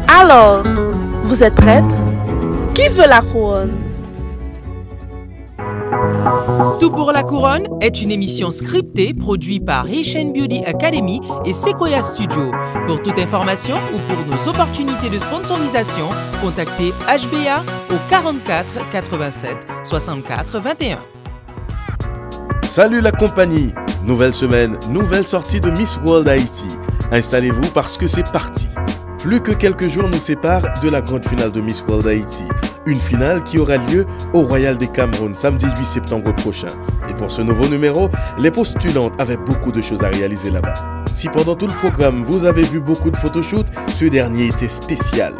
Alors, vous êtes prête? Qui veut la couronne? Tout pour la couronne est une émission scriptée produite par Haitian Beauty Academy et Sequoia Studio. Pour toute information ou pour nos opportunités de sponsorisation, contactez HBA au 44 87 64 21. Salut la compagnie! Nouvelle semaine, nouvelle sortie de Miss World Haïti. Installez-vous parce que c'est parti! Plus que quelques jours nous séparent de la grande finale de Miss World Haïti. Une finale qui aura lieu au Royal des Cameroun samedi 8 septembre prochain. Et pour ce nouveau numéro, les postulantes avaient beaucoup de choses à réaliser là-bas. Si pendant tout le programme vous avez vu beaucoup de photoshoots, ce dernier était spécial.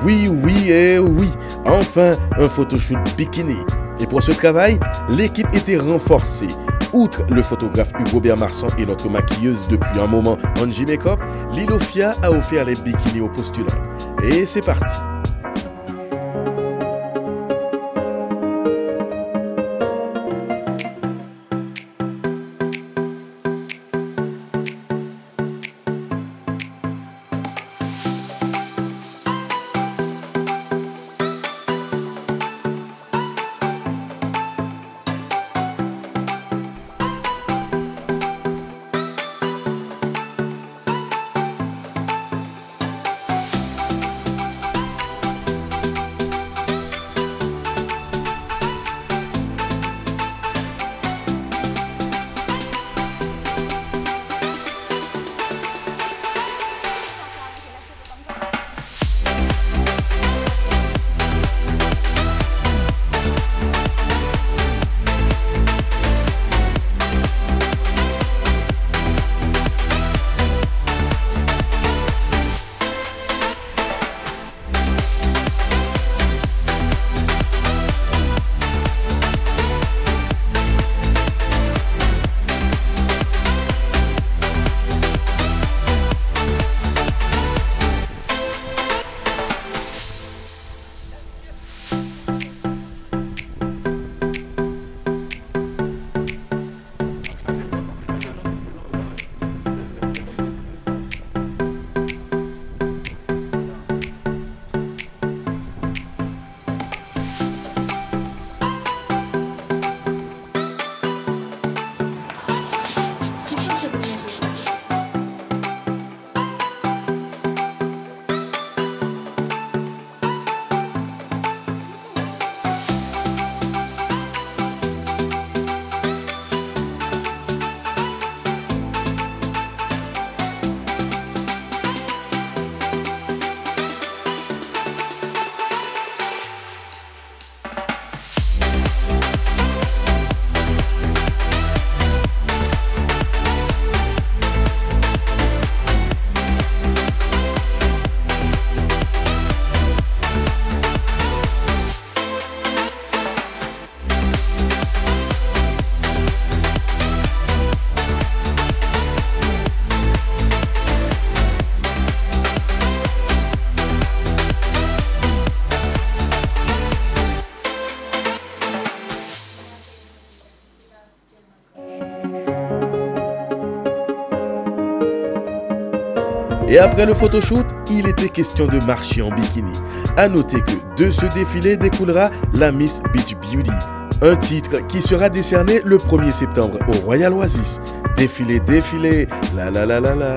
Oui et oui, enfin un photoshoot bikini. Et pour ce travail, l'équipe était renforcée. Outre le photographe Hugo Bermarsan et notre maquilleuse depuis un moment, Angie Makeup, Lilofia a offert les bikinis aux postulantes. Et c'est parti! Et après le photoshoot, il était question de marcher en bikini. À noter que de ce défilé découlera la Miss Beach Beauty, un titre qui sera décerné le 1er septembre au Royal Oasis. Défilé, la la la la la.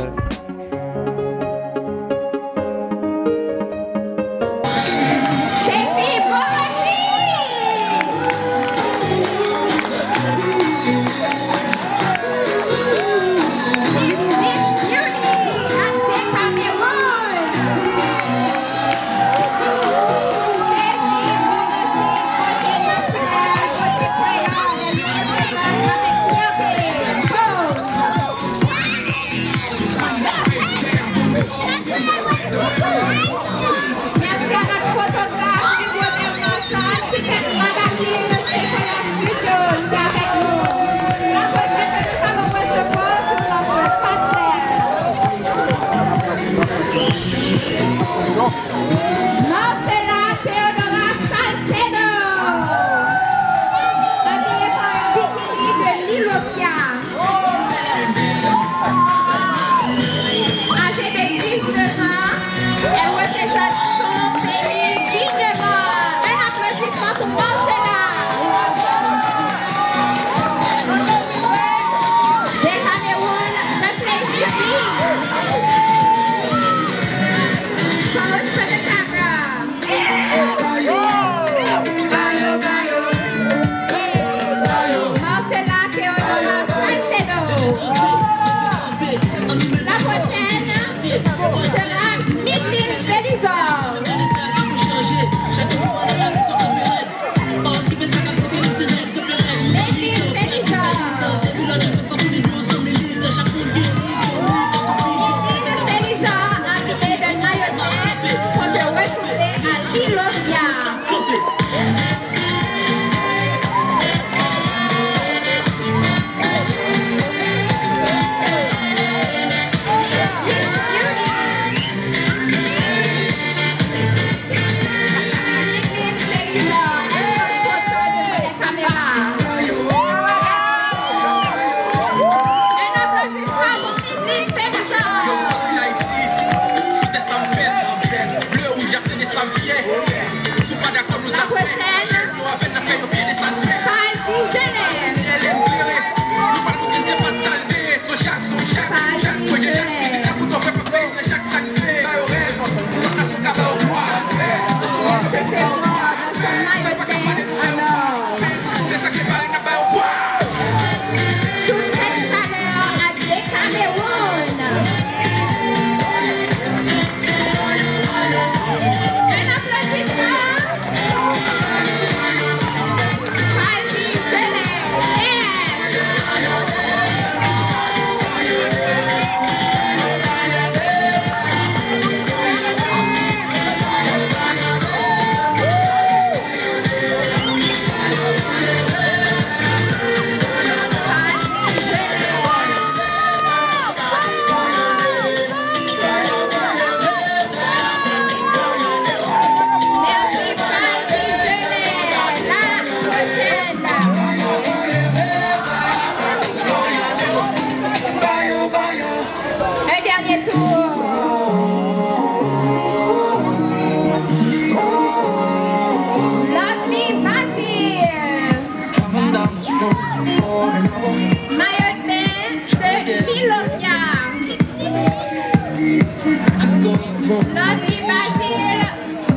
Lovely Basile.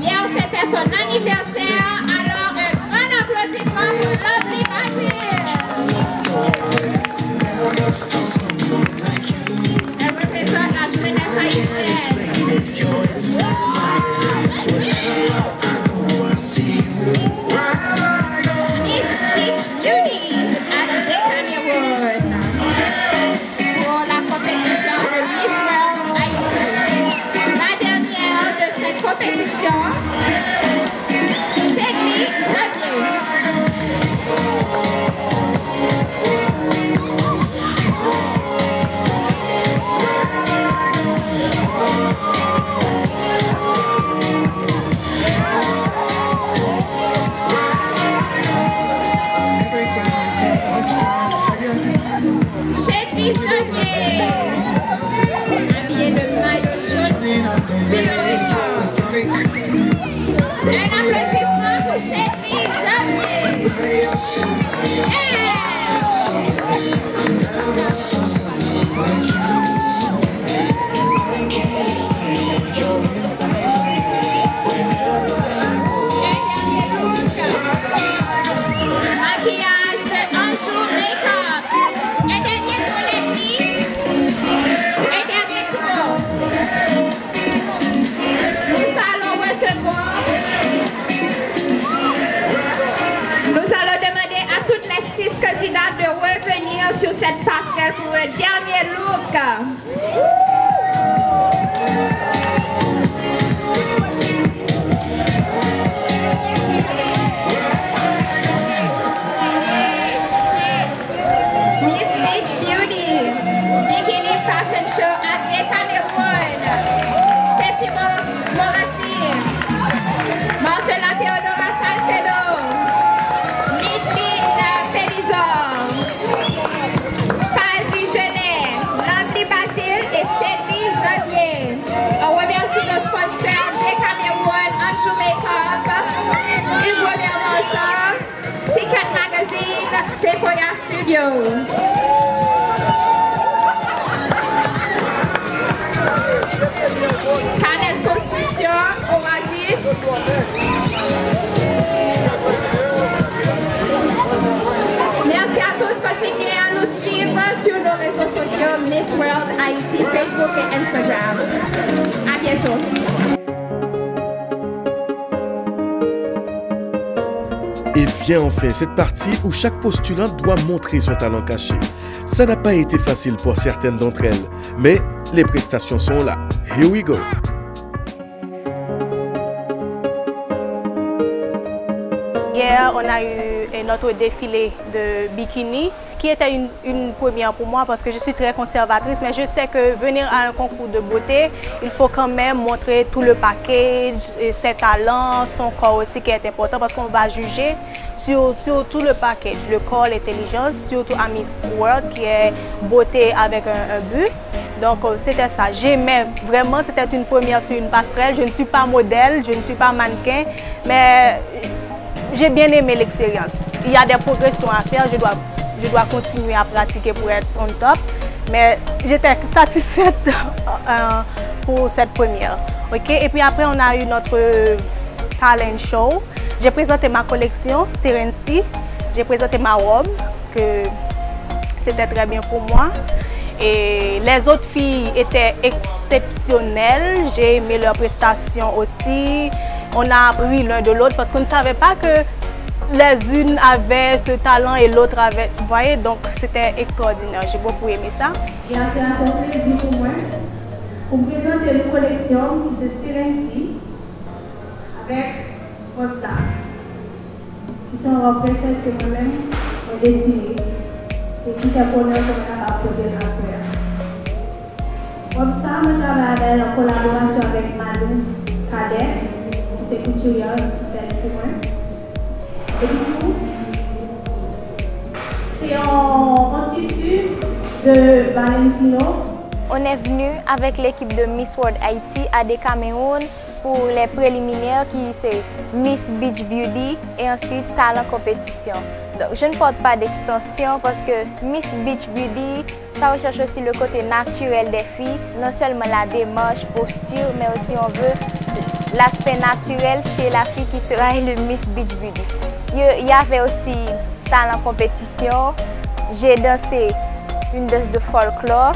Hier, c'était son anniversaire. Alors, un grand applaudissement pour Lovely Basile. Elle représente la jeunesse haïtienne. Miss Beach Beauty at the Cameroon pour la compétition de Miss World Haïti. La dernière de cette compétition, Chegli Javier. Chegli Javier, habillé de maillot jaune, un applaudissement pour Chegli Javier. Maquillage de Anjou Make-up. Un dernier pour les filles. Un dernier tour. Nous allons recevoir. Nous allons demander à toutes les 6 candidates de revenir sur cette passerelle pour un dernier look. Miss Beach Beauty, Bikini Fashion Show at the Cameroon. Steffi Morassi, Marcela Theodora Salcedo, Midline Pelizor, Faldi Genet, Lovely Basile et Chegli Javier. On remercie nos sponsors de Cameroun, Anjou Make-up, Hugo Bernosa, Ticket Magazine, Sequoia Studios. Canes Construction, Oasis. Merci à tous. Continuez à nous suivre sur nos réseaux sociaux Miss World Haïti, Facebook et Instagram. À bientôt. Et vient enfin cette partie où chaque postulante doit montrer son talent caché. Ça n'a pas été facile pour certaines d'entre elles, mais les prestations sont là. Here we go! Hier, on a eu notre défilé de bikini qui était une première pour moi parce que je suis très conservatrice, mais je sais que venir à un concours de beauté, il faut quand même montrer tout le package, ses talents, son corps aussi qui est important parce qu'on va juger sur tout le package, le corps, l'intelligence, surtout à Miss World qui est beauté avec un but. Donc c'était ça, j'aimais vraiment, c'était une première sur une passerelle. Je ne suis pas modèle, je ne suis pas mannequin, mais j'ai bien aimé l'expérience. Il y a des progressions à faire, je dois continuer à pratiquer pour être on top, mais j'étais satisfaite pour cette première. Okay? Et puis après, on a eu notre talent show. J'ai présenté ma collection, Sterency. J'ai présenté ma robe, que c'était très bien pour moi. Et les autres filles étaient exceptionnelles. J'ai aimé leurs prestations aussi. On a appris l'un de l'autre parce qu'on ne savait pas que les unes avaient ce talent et l'autre avait. Vous voyez, donc c'était extraordinaire. J'ai beaucoup aimé ça. Bien sûr, c'est un plaisir pour moi pour présenter une collection qui s'inspire ainsi avec Robsa, qui sont des princesses que moi-même j'ai dessinées et qui est pour nous comme à côté de la soeur. Robsa, je travaille en collaboration avec Malou Kader, qui est couturière qui fait pour moi. Et du coup, c'est en tissu de Valentino. On est venu avec l'équipe de Miss World Haïti à des Cameroun pour les préliminaires qui c'est Miss Beach Beauty et ensuite talent compétition. Donc je ne porte pas d'extension parce que Miss Beach Beauty, ça recherche aussi le côté naturel des filles, non seulement la démarche, posture, mais aussi on veut l'aspect naturel chez la fille qui sera le Miss Beach Beauty. Il y avait aussi talent compétition, j'ai dansé une danse de folklore.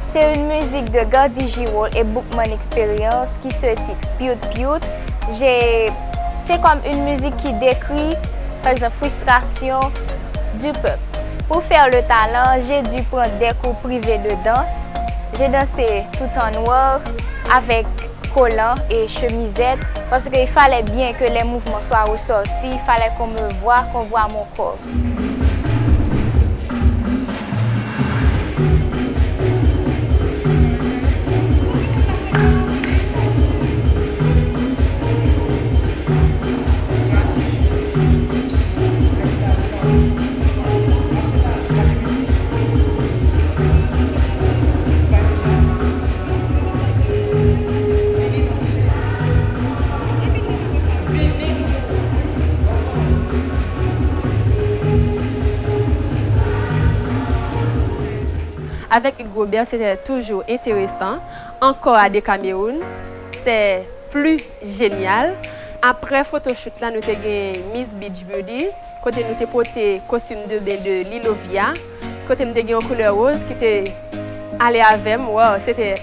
C'est une musique de Gordy Giraud et Bookman Experience qui se titre Piut Piut. C'est comme une musique qui décrit, par exemple, frustration du peuple. Pour faire le talent, j'ai dû prendre des cours privés de danse. J'ai dansé tout en noir avec collant et chemisette parce qu'il fallait bien que les mouvements soient ressortis, il fallait qu'on me voie, qu'on voit mon corps. Avec Hugues Robert, c'était toujours intéressant. Encore à des Cameroun, c'est plus génial. Après photoshoot, là, nous avons Miss Beach Beauty. Côté nous avons porté costume de bain de Lilovia. Côté nous avons une couleur rose qui était allée avec moi. C'était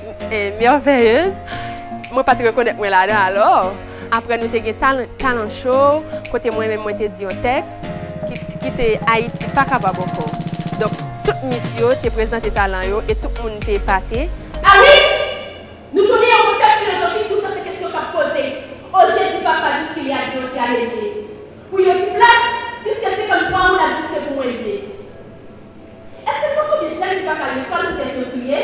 merveilleuse. Je ne peux pas te reconnaître là-dedans alors. Après nous avons talent show. Côté moi-même, moi j'ai dit un texte qui était Haïti, pas capable encore. Donc, toute mission te présenté talent et tout le monde t'est épaté. Ah oui! Nous connaissons un concept philosophique pour toutes ces questions qu'a posées. Oh Jésus, papa, jusqu'il y a Dieu, à l'aider. Pour y avoir place, puisque c'est comme moi, on a dit c'est pour aider. Est-ce que vous avez jamais pas qu'à l'école ou t'es souillé?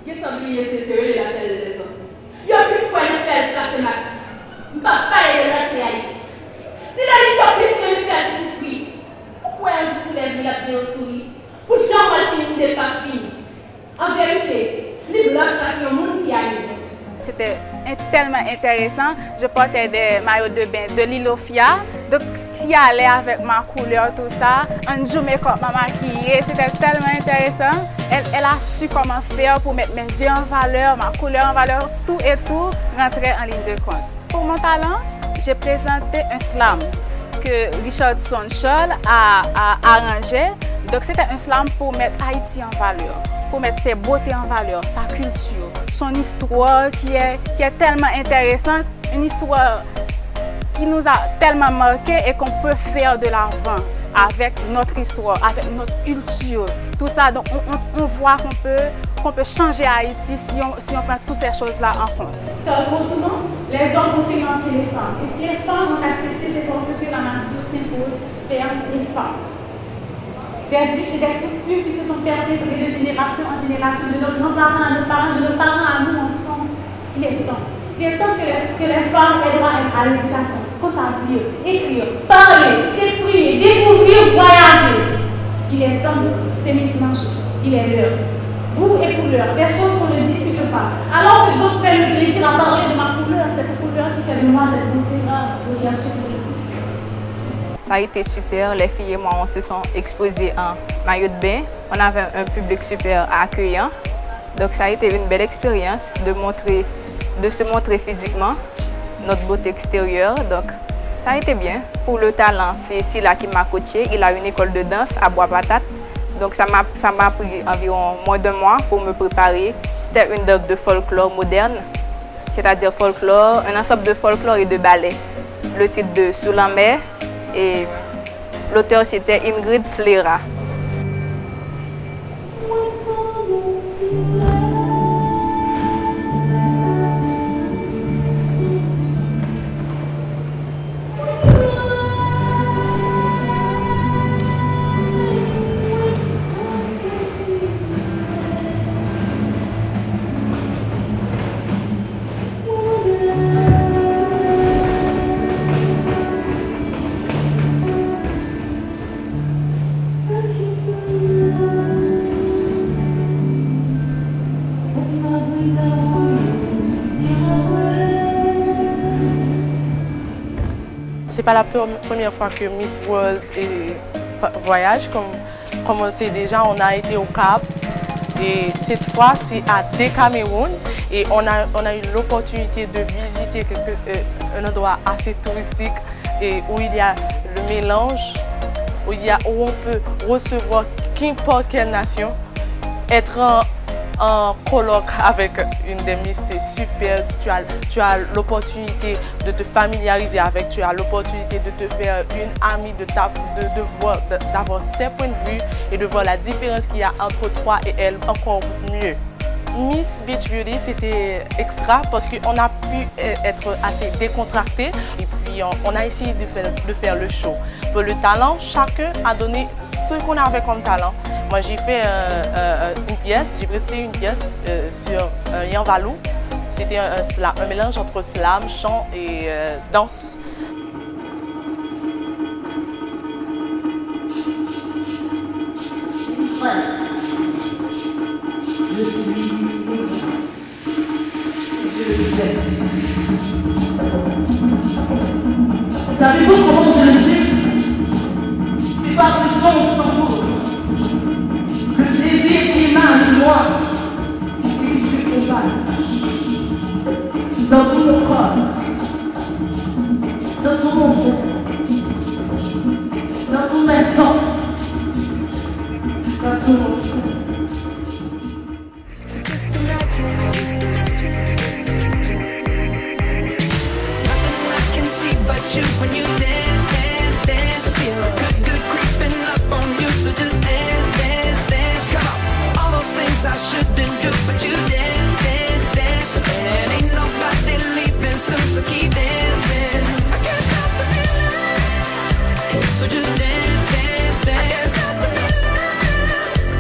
Qu'est-ce que oublié cette théorie de la telle des autres? Il y a plus quoi une belle place mathématique. Je ne peux pas parler de la réalité. Si la ligne a plus que une belle souffrir. Pourquoi je soulève la vie au souris? Pour jamais finir de pas finir. En vérité, les blanches sont le monde qui arrive. C'était tellement intéressant. Je portais des maillots de bain de Lilofia. Donc, qui allait avec ma couleur, tout ça. Un jour, make-up m'a maquillée. C'était tellement intéressant. Elle a su comment faire pour mettre mes yeux en valeur, ma couleur en valeur. Tout et tout rentrait en ligne de compte. Pour mon talent, j'ai présenté un slam que Richardson Scholl a arrangé. Donc, c'était un slam pour mettre Haïti en valeur, pour mettre ses beautés en valeur, sa culture, son histoire qui est tellement intéressante, une histoire qui nous a tellement marqué et qu'on peut faire de l'avant avec notre histoire, avec notre culture, tout ça. Donc, on voit qu'on peut changer Haïti si on prend toutes ces choses-là en compte. Trop souvent, les hommes ont financé les femmes. Et si les femmes ont accepté, c'est parce que la nature s'impose vers les femmes. Des coutumes qui se sont perpétuées de génération en génération, de nos parents à nos parents, de nos parents à nous, enfants. Il est temps. Il est temps que les femmes aient droit à l'éducation, qu'on sache lire, écrire, parler, s'exprimer, découvrir, voyager. Il est temps, c'est maintenant, il est l'heure. Goût et couleur, des choses qu'on ne discute pas. Alors que d'autres prennent le plaisir à parler de ma couleur, cette couleur qui fait de moi cette beauté recherchée de plaisir. Ça a été super, les filles et moi on se sont exposées en maillot de bain. On avait un public super accueillant. Donc ça a été une belle expérience de se montrer physiquement notre beauté extérieure. Donc ça a été bien. Pour le talent, c'est Silla qui m'a coaché. Il a une école de danse à Bois-Patate. Donc ça m'a pris environ moins d'un mois pour me préparer. C'était une danse de folklore moderne, c'est-à-dire folklore, un ensemble de folklore et de ballet. Le titre de Sous la mer et l'auteur c'était Ingrid Slera. Sun c'est pas la première fois que Miss World voyage. Comme on sait déjà, on a été au Cap. Et cette fois, c'est à Cameroun. Et on a eu l'opportunité de visiter un endroit assez touristique et où il y a le mélange, où on peut recevoir qu'importe quelle nation, être en colloque avec une des Miss, c'est super. Tu as l'opportunité de te familiariser avec, tu as l'opportunité de te faire une amie, d'avoir ses points de vue et de voir la différence qu'il y a entre toi et elle encore mieux. Miss Beach Beauty, c'était extra parce qu'on a pu être assez décontracté et puis on a essayé de faire le show. Pour le talent, chacun a donné ce qu'on avait comme talent. Moi, j'ai fait une pièce, j'ai présenté une pièce sur Yanvalou. C'était un mélange entre slam, chant et danse. Savez-vous comment je le sais? C'est par le son de tambour. Le désir qui émane de moi et qui se propage dans tout mon corps, dans tout mon corps, dans tous mes sens, dans tout mon sens. So just imagine. But you, when you dance, dance, dance, feel good, good creeping up on you. So just dance, dance, dance, come on. All those things I shouldn't do, but you dance, dance, dance, and ain't nobody leaving soon. So keep dancing. I can't stop the feeling. So just dance, dance, dance. I can't stop the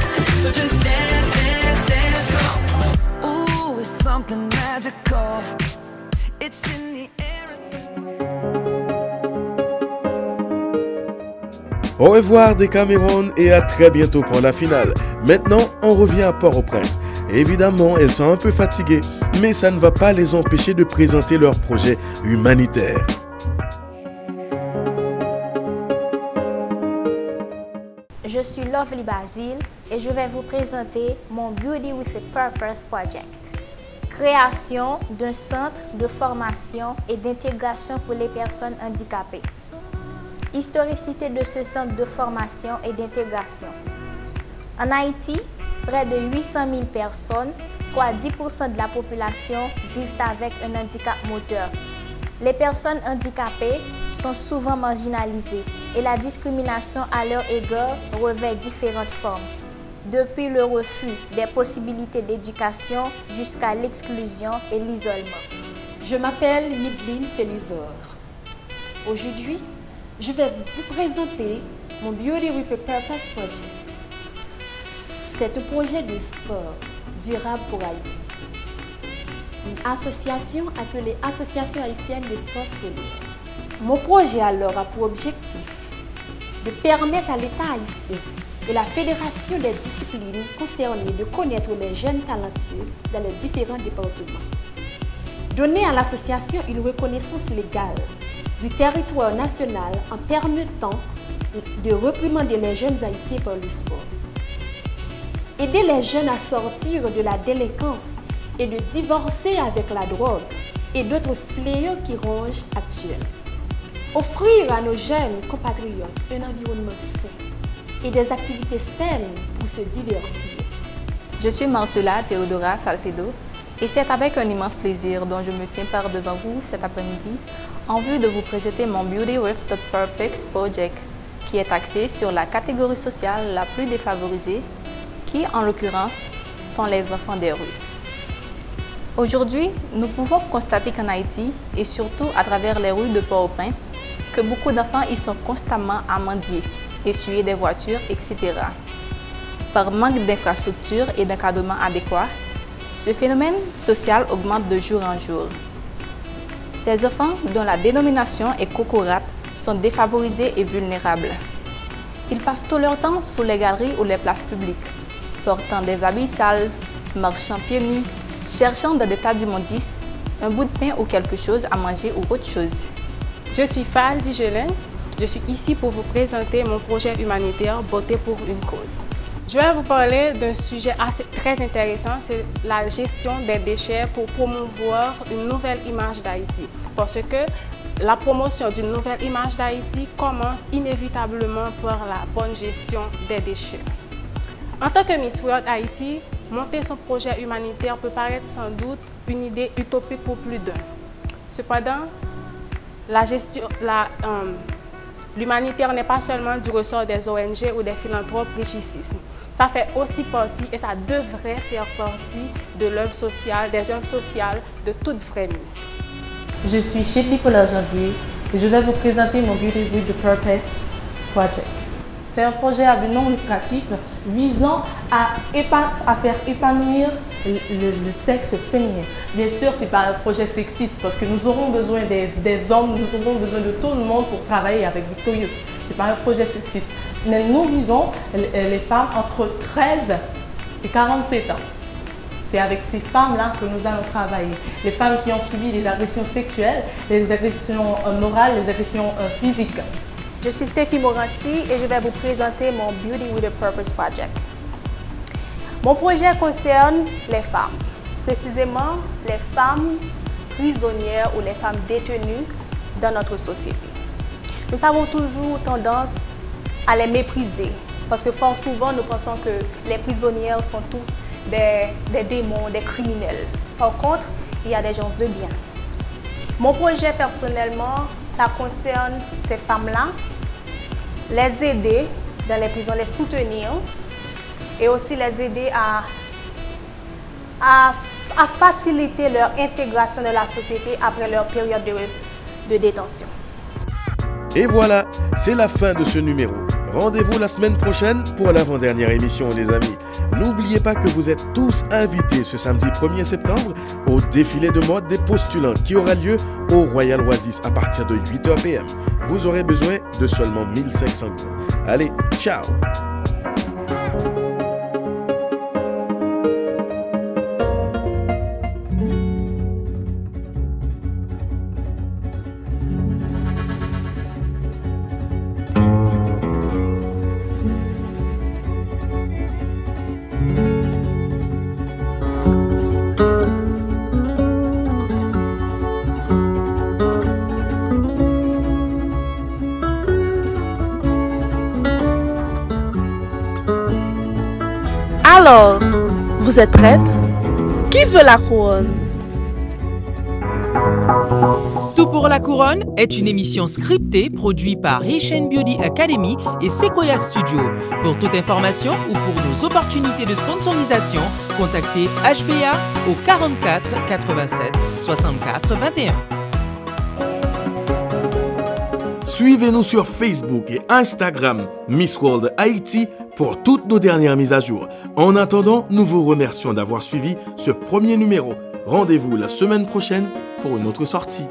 feeling. So just dance, dance, dance, come on. Ooh, it's something magical. It's in the air. Au revoir des Cameroun et à très bientôt pour la finale. Maintenant, on revient à Port-au-Prince. Évidemment, elles sont un peu fatiguées, mais ça ne va pas les empêcher de présenter leur projet humanitaire. Je suis Lovely Basile et je vais vous présenter mon Beauty with a Purpose Project. Création d'un centre de formation et d'intégration pour les personnes handicapées. Historicité de ce centre de formation et d'intégration. En Haïti, près de 800 000 personnes, soit 10% de la population, vivent avec un handicap moteur. Les personnes handicapées sont souvent marginalisées et la discrimination à leur égard revêt différentes formes, depuis le refus des possibilités d'éducation jusqu'à l'exclusion et l'isolement. Je m'appelle Midline Felizor. Aujourd'hui, je vais vous présenter mon Beauty with a Purpose Project. C'est un projet de sport durable pour Haïti. Une association appelée Association haïtienne de sport scolaire. Mon projet alors a pour objectif de permettre à l'État haïtien et la Fédération des disciplines concernées de connaître les jeunes talentueux dans les différents départements. Donner à l'association une reconnaissance légale du territoire national en permettant de réprimander les jeunes haïtiens par le sport. Aider les jeunes à sortir de la délinquance et de divorcer avec la drogue et d'autres fléaux qui rongent actuels. Offrir à nos jeunes compatriotes un environnement sain et des activités saines pour se divertir. Je suis Marcela Theodora Salcedo et c'est avec un immense plaisir dont je me tiens par devant vous cet après-midi en vue de vous présenter mon Beauty with the Purpose Project qui est axé sur la catégorie sociale la plus défavorisée qui, en l'occurrence, sont les enfants des rues. Aujourd'hui, nous pouvons constater qu'en Haïti et surtout à travers les rues de Port-au-Prince, que beaucoup d'enfants y sont constamment amendés, essuyés des voitures, etc. Par manque d'infrastructures et d'encadrement adéquat, ce phénomène social augmente de jour en jour. Ces enfants, dont la dénomination est cocorate, sont défavorisés et vulnérables. Ils passent tout leur temps sous les galeries ou les places publiques, portant des habits sales, marchant pieds nus, cherchant dans des tas d'immondices un bout de pain ou quelque chose à manger ou autre chose. Je suis Fal Digelin. Je suis ici pour vous présenter mon projet humanitaire Beauté pour une cause. Je vais vous parler d'un sujet très intéressant, c'est la gestion des déchets pour promouvoir une nouvelle image d'Haïti. Parce que la promotion d'une nouvelle image d'Haïti commence inévitablement par la bonne gestion des déchets. En tant que Miss World Haïti, monter son projet humanitaire peut paraître sans doute une idée utopique pour plus d'un. Cependant, l'humanitaire n'est pas seulement du ressort des ONG ou des philanthropes richissimes. Ça fait aussi partie, et ça devrait faire partie de l'œuvre sociale, des œuvres sociales de toute vraie Miss. Je suis Chedli Pola-Janvier et je vais vous présenter mon Beauty with the Purpose Project. C'est un projet à but non lucratif visant à faire épanouir le sexe féminin. Bien sûr, ce n'est pas un projet sexiste parce que nous aurons besoin des hommes, nous aurons besoin de tout le monde pour travailler avec Victorious. Ce n'est pas un projet sexiste. Mais nous visons les femmes entre 13 et 47 ans. C'est avec ces femmes-là que nous allons travailler. Les femmes qui ont subi des agressions sexuelles, des agressions morales, des agressions physiques. Je suis Stéphie Morancy et je vais vous présenter mon Beauty with a Purpose Project. Mon projet concerne les femmes, précisément les femmes prisonnières ou les femmes détenues dans notre société. Nous avons toujours tendance à les mépriser parce que fort souvent nous pensons que les prisonnières sont tous des démons, des criminels. Par contre, il y a des gens de bien. Mon projet personnellement, ça concerne ces femmes-là, les aider dans les prisons, les soutenir et aussi les aider à faciliter leur intégration dans la société après leur période de détention. Et voilà, c'est la fin de ce numéro. Rendez-vous la semaine prochaine pour l'avant-dernière émission, les amis. N'oubliez pas que vous êtes tous invités ce samedi 1er septembre au défilé de mode des postulantes qui aura lieu au Royal Oasis à partir de 8h PM. Vous aurez besoin de seulement 1500 euros. Allez, ciao! Alors, vous êtes prête? Qui veut la couronne? Tout pour la couronne est une émission scriptée produite par Haitian Beauty Academy et Sequoia Studio. Pour toute information ou pour nos opportunités de sponsorisation, contactez HBA au 44 87 64 21. Suivez-nous sur Facebook et Instagram Miss World Haïti pour toutes nos dernières mises à jour. En attendant, nous vous remercions d'avoir suivi ce premier numéro. Rendez-vous la semaine prochaine pour une autre sortie.